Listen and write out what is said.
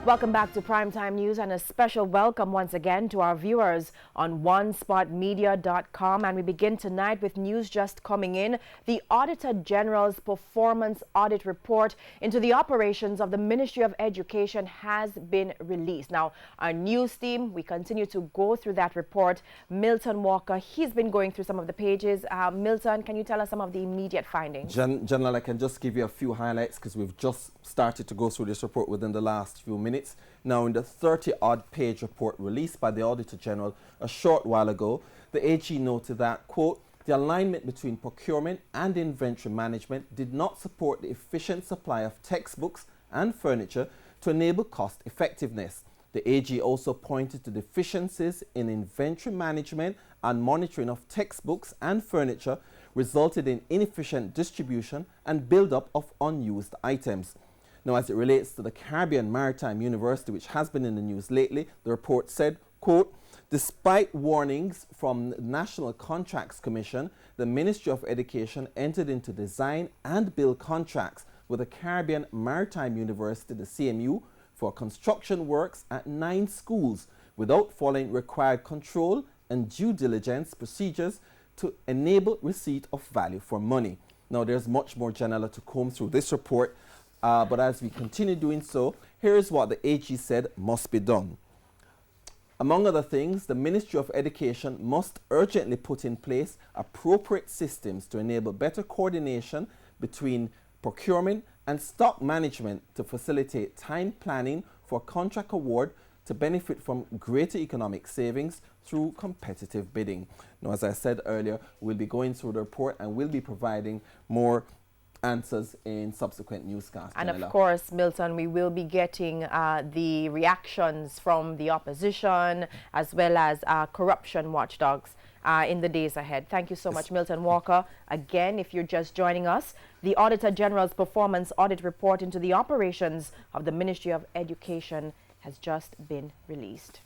Welcome back to Primetime News, and a special welcome once again to our viewers on onespotmedia.com. And we begin tonight with news just coming in. The Auditor General's Performance Audit Report into the operations of the Ministry of Education has been released. Now, our news team, we continue to go through that report. Milton Walker, he's been going through some of the pages. Milton, can you tell us some of the immediate findings? General, I can just give you a few highlights because we've just started to go through this report within the last few minutes. Now, in the 30-odd page report released by the Auditor General a short while ago, the AG noted that, quote, the alignment between procurement and inventory management did not support the efficient supply of textbooks and furniture to enable cost effectiveness. The AG also pointed to deficiencies in inventory management and monitoring of textbooks and furniture resulted in inefficient distribution and build-up of unused items. Now, as it relates to the Caribbean Maritime University, which has been in the news lately, the report said, quote, despite warnings from the National Contracts Commission, the Ministry of Education entered into design and build contracts with the Caribbean Maritime University, the CMU, for construction works at 9 schools without following required control and due diligence procedures to enable receipt of value for money. Now, there's much more, Janella, to comb through this report. But as we continue doing so, here's what the AG said must be done. Among other things, the Ministry of Education must urgently put in place appropriate systems to enable better coordination between procurement and stock management to facilitate time planning for contract award to benefit from greater economic savings through competitive bidding. Now, as I said earlier, we'll be going through the report and we'll be providing more answers in subsequent newscasts. And of course, Milton, we will be getting the reactions from the opposition as well as corruption watchdogs in the days ahead. Thank you so much, Milton Walker. Again, if you're just joining us, the Auditor General's Performance Audit Report into the operations of the Ministry of Education has just been released.